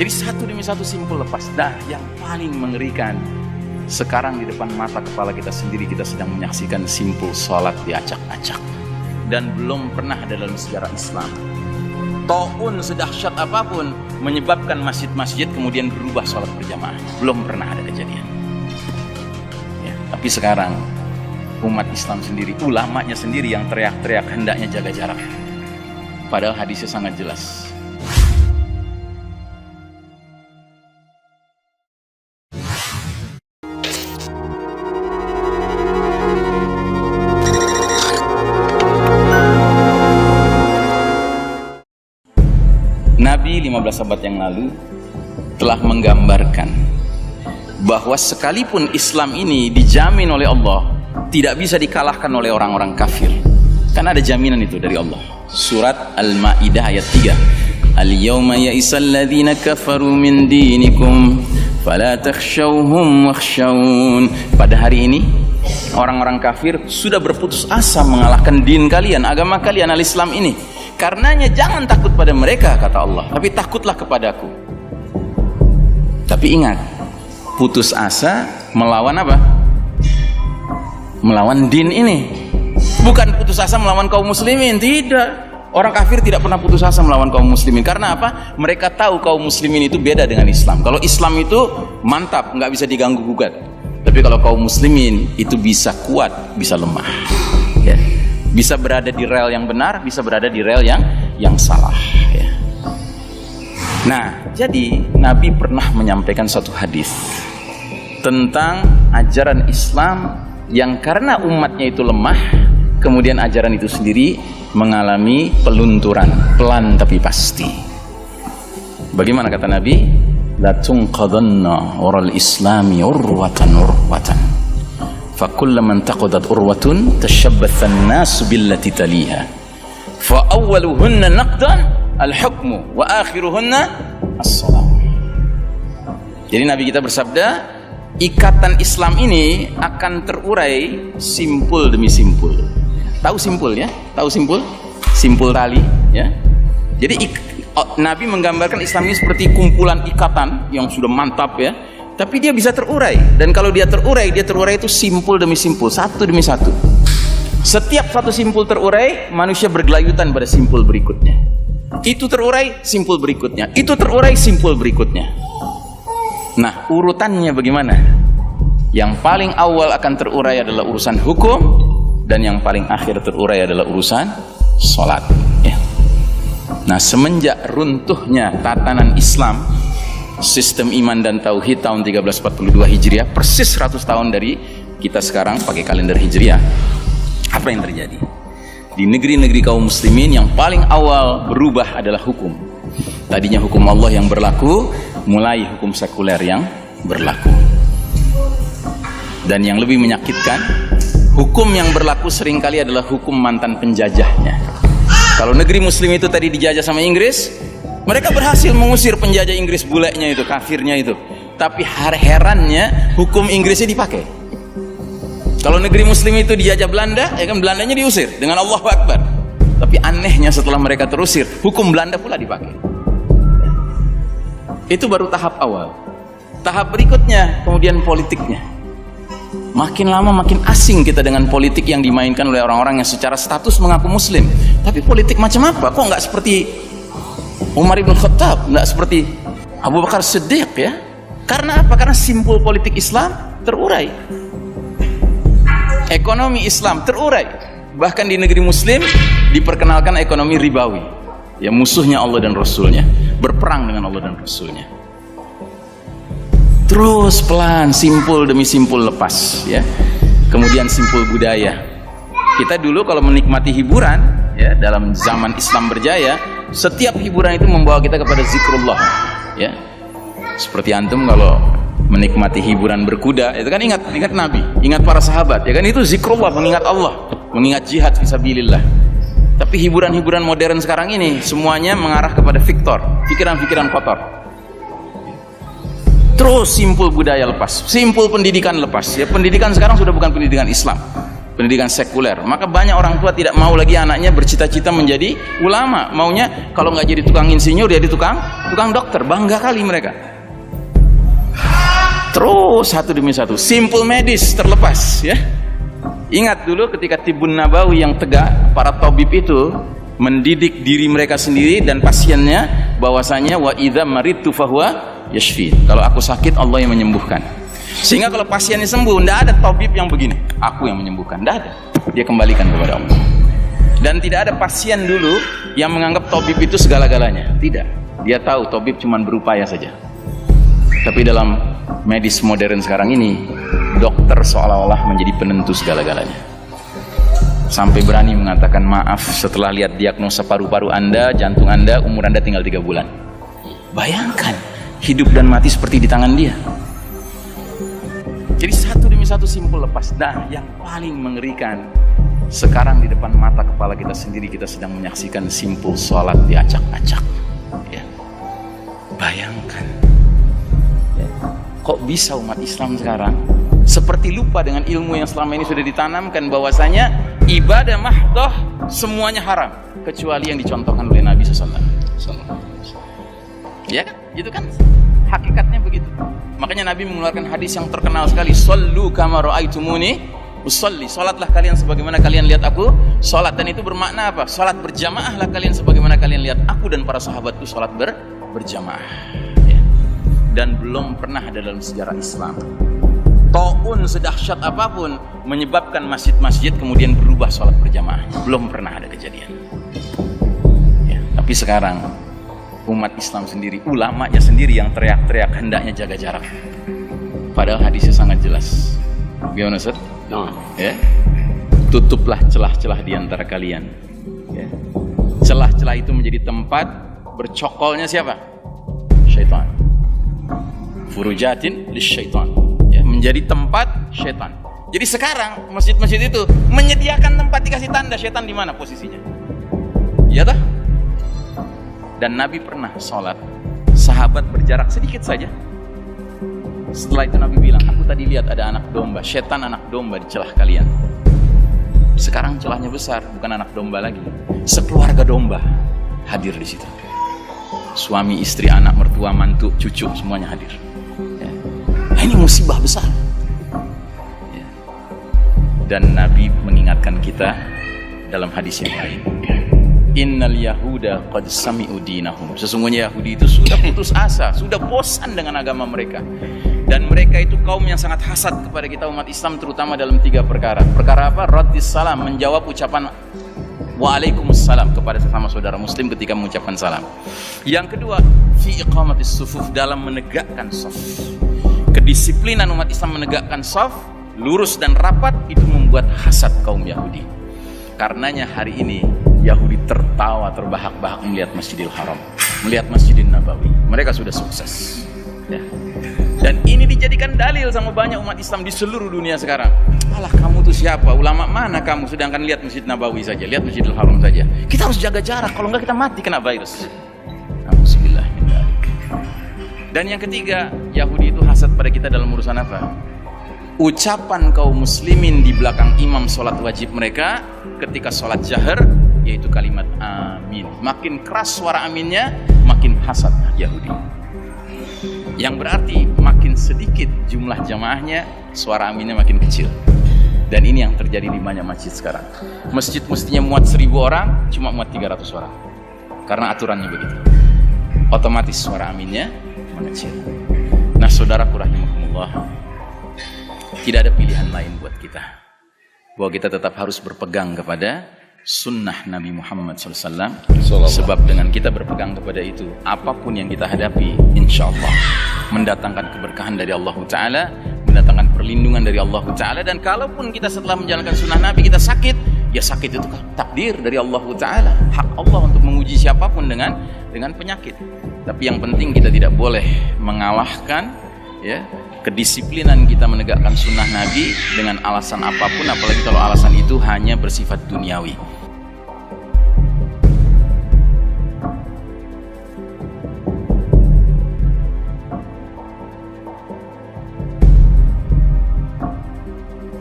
Jadi satu demi satu simpul lepas. Nah, yang paling mengerikan, sekarang di depan mata kepala kita sendiri kita sedang menyaksikan simpul sholat diacak-acak. Dan belum pernah ada dalam sejarah Islam taun sedahsyat apapun menyebabkan masjid-masjid kemudian berubah sholat berjamaah. Belum pernah ada kejadian ya. Tapi sekarang umat Islam sendiri, ulamanya sendiri yang teriak-teriak hendaknya jaga jarak, padahal hadisnya sangat jelas. Nabi 15 abad yang lalu telah menggambarkan bahwa sekalipun Islam ini dijamin oleh Allah tidak bisa dikalahkan oleh orang-orang kafir. Kan ada jaminan itu dari Allah. Surat Al-Maidah ayat 3. Al-yawma ya'isal ladzina kafaru min dinikum fala takhshawhum wakhshawun. Pada hari ini orang-orang kafir sudah berputus asa mengalahkan din kalian, agama kalian al-Islam ini. Karenanya jangan takut pada mereka, kata Allah, tapi takutlah kepadaku. Tapi ingat, putus asa melawan apa? Melawan din ini. Bukan putus asa melawan kaum muslimin, tidak. Orang kafir tidak pernah putus asa melawan kaum muslimin. Karena apa? Mereka tahu kaum muslimin itu beda dengan Islam. Kalau Islam itu mantap, nggak bisa diganggu gugat. Tapi kalau kaum muslimin itu bisa kuat, bisa lemah ya. Bisa berada di rel yang benar, bisa berada di rel yang salah ya. Nah, jadi Nabi pernah menyampaikan suatu hadis tentang ajaran Islam yang karena umatnya itu lemah, kemudian ajaran itu sendiri mengalami pelunturan, pelan tapi pasti. Bagaimana kata Nabi? La tunqadanna ural islami urwatan fa kullaman taqadat urwatun tashabbatha an-nas billati taliha fa awwaluhunna naqdan al-hukmu wa akhiruhunna as-salam. Jadi Nabi kita bersabda, ikatan Islam ini akan terurai simpul demi simpul. Tahu simpul ya? Tahu simpul? Simpul tali ya. Jadi Nabi menggambarkan Islam ini seperti kumpulan ikatan yang sudah mantap ya. Tapi dia bisa terurai, dan kalau dia terurai itu simpul demi simpul, satu demi satu. Setiap satu simpul terurai, manusia bergelayutan pada simpul berikutnya. Itu terurai, simpul berikutnya. Itu terurai, simpul berikutnya. Nah, urutannya bagaimana? Yang paling awal akan terurai adalah urusan hukum, dan yang paling akhir terurai adalah urusan sholat ya. Nah, semenjak runtuhnya tatanan Islam, sistem iman dan tauhid tahun 1342 Hijriah, persis 100 tahun dari kita sekarang pakai kalender Hijriah, apa yang terjadi? Di negeri-negeri kaum muslimin yang paling awal berubah adalah hukum. Tadinya hukum Allah yang berlaku, mulai hukum sekuler yang berlaku. Dan yang lebih menyakitkan, hukum yang berlaku seringkali adalah hukum mantan penjajahnya. Kalau negeri muslim itu tadi dijajah sama Inggris, mereka berhasil mengusir penjajah Inggris bulenya itu, kafirnya itu. Tapi herannya hukum Inggrisnya dipakai. Kalau negeri muslim itu dijajah Belanda, ya kan, Belandanya diusir dengan Allahu Akbar. Tapi anehnya setelah mereka terusir, hukum Belanda pula dipakai. Itu baru tahap awal. Tahap berikutnya kemudian politiknya. Makin lama makin asing kita dengan politik yang dimainkan oleh orang-orang yang secara status mengaku muslim. Tapi politik macam apa? Kok nggak seperti Umar ibn Khattab, nggak seperti Abu Bakar Siddiq ya? Karena apa? Karena simpul politik Islam terurai. Ekonomi Islam terurai. Bahkan di negeri muslim diperkenalkan ekonomi ribawi. Ya, musuhnya Allah dan Rasulnya, berperang dengan Allah dan Rasulnya. Terus pelan, simpul demi simpul lepas ya. Kemudian simpul budaya. Kita dulu kalau menikmati hiburan ya, dalam zaman Islam berjaya, setiap hiburan itu membawa kita kepada zikrullah ya. Seperti antum kalau menikmati hiburan berkuda, itu kan ingat Nabi, ingat para sahabat ya kan, itu zikrullah, mengingat Allah, mengingat jihad fisabilillah. Tapi hiburan-hiburan modern sekarang ini semuanya mengarah kepada fiktor, pikiran-pikiran kotor. Terus simpul budaya lepas, simpul pendidikan lepas ya. Pendidikan sekarang sudah bukan pendidikan Islam. pendidikan sekuler. Maka banyak orang tua tidak mau lagi anaknya bercita-cita menjadi ulama, maunya kalau nggak jadi tukang insinyur jadi tukang dokter. Bangga kali mereka. Terus satu demi satu, simpul medis terlepas ya. Ingat dulu ketika Tibun Nabawi yang tegak, para tabib itu mendidik diri mereka sendiri dan pasiennya bahwasanya wa idza maridtu fahuwa yashfi. Kalau aku sakit Allah yang menyembuhkan. Sehingga kalau pasiennya sembuh, tidak ada tabib yang begini, aku yang menyembuhkan, tidak ada. Dia kembalikan kepada Allah. Dan tidak ada pasien dulu yang menganggap tabib itu segala-galanya. Tidak. Dia tahu tabib cuma berupaya saja. Tapi dalam medis modern sekarang ini, dokter seolah-olah menjadi penentu segala-galanya. Sampai berani mengatakan maaf setelah lihat diagnosa paru-paru Anda, jantung Anda, umur Anda tinggal 3 bulan. Bayangkan, hidup dan mati seperti di tangan dia. Jadi satu demi satu simpul lepas. Nah, yang paling mengerikan, sekarang di depan mata kepala kita sendiri kita sedang menyaksikan simpul sholat diacak-acak. Ya. Bayangkan. Ya. Kok bisa umat Islam sekarang seperti lupa dengan ilmu yang selama ini sudah ditanamkan bahwasanya ibadah mahdoh semuanya haram kecuali yang dicontohkan oleh Nabi SAW. Ya kan? Gitu kan? Hakikatnya begitu. Makanya Nabi mengeluarkan hadis yang terkenal sekali, "Shallu kama ra'aitumuni usolli." Salatlah kalian sebagaimana kalian lihat aku salat. Dan itu bermakna apa? Salat berjamaahlah kalian sebagaimana kalian lihat aku dan para sahabatku salat berjamaah. Ya. Dan belum pernah ada dalam sejarah Islam taun sedahsyat apapun menyebabkan masjid-masjid kemudian berubah salat berjamaah. Belum pernah ada kejadian. Ya. Tapi sekarang umat Islam sendiri, ulamanya sendiri yang teriak-teriak hendaknya jaga jarak. Padahal hadisnya sangat jelas. Gimana Ustaz? No. Ya. Tutuplah celah-celah di antara kalian. Ya. Celah-celah itu menjadi tempat bercokolnya siapa? Syaitan. Furujatin lisyaitan. Ya, menjadi tempat syaitan. Jadi sekarang masjid-masjid itu menyediakan tempat dikasih tanda syaitan di mana posisinya. Ya toh? Dan Nabi pernah sholat, sahabat berjarak sedikit saja. Setelah itu Nabi bilang, aku tadi lihat ada anak domba, syaitan anak domba di celah kalian. Sekarang celahnya besar, bukan anak domba lagi, sekeluarga domba hadir di situ. Suami, istri, anak, mertua, mantu, cucu, semuanya hadir. Ya. Nah, ini musibah besar. Ya. Dan Nabi mengingatkan kita dalam hadis yang lain. Innal yahuda qad sami'u dinahum. Sesungguhnya Yahudi itu sudah putus asa, sudah bosan dengan agama mereka. Dan mereka itu kaum yang sangat hasad kepada kita umat Islam, terutama dalam 3 perkara. Perkara apa? Raddis salam, menjawab ucapan waalaikumsalam kepada sesama saudara muslim ketika mengucapkan salam. Yang kedua, fi iqamatis sufuf, dalam menegakkan shaf. Kedisiplinan umat Islam menegakkan shaf lurus dan rapat itu membuat hasad kaum Yahudi. Karenanya hari ini Yahudi tertawa terbahak-bahak melihat Masjidil Haram, melihat Masjidil Nabawi. Mereka sudah sukses. Ya. Dan ini dijadikan dalil sama banyak umat Islam di seluruh dunia sekarang. Alah, kamu tuh siapa? Ulama mana kamu? Sedangkan lihat Masjid Nabawi saja, lihat Masjidil Haram saja. Kita harus jaga jarak, kalau enggak kita mati kena virus. Alhamdulillah. Dan yang ketiga, Yahudi itu hasad pada kita dalam urusan apa? Ucapan kaum muslimin di belakang imam sholat wajib mereka ketika sholat jahar, yaitu kalimat amin. Makin keras suara aminnya, makin hasad Yahudi. Yang berarti makin sedikit jumlah jamaahnya, suara aminnya makin kecil. Dan ini yang terjadi di banyak masjid sekarang. Masjid mestinya muat 1000 orang, cuma muat 300 orang. Karena aturannya begitu. Otomatis suara aminnya mengecil. Nah, saudaraku rahimakumullah, tidak ada pilihan lain buat kita. Bahwa kita tetap harus berpegang kepada sunnah Nabi Muhammad SAW. Sebab dengan kita berpegang kepada itu, apapun yang kita hadapi, insya Allah mendatangkan keberkahan dari Allah Ta'ala, mendatangkan perlindungan dari Allah Ta'ala. Dan kalaupun kita setelah menjalankan sunnah Nabi kita sakit, ya sakit itu takdir dari Allah Ta'ala. Hak Allah untuk menguji siapapun dengan penyakit. Tapi yang penting kita tidak boleh mengalahkan ya kedisiplinan kita menegakkan sunnah Nabi dengan alasan apapun, apalagi kalau alasan itu hanya bersifat duniawi.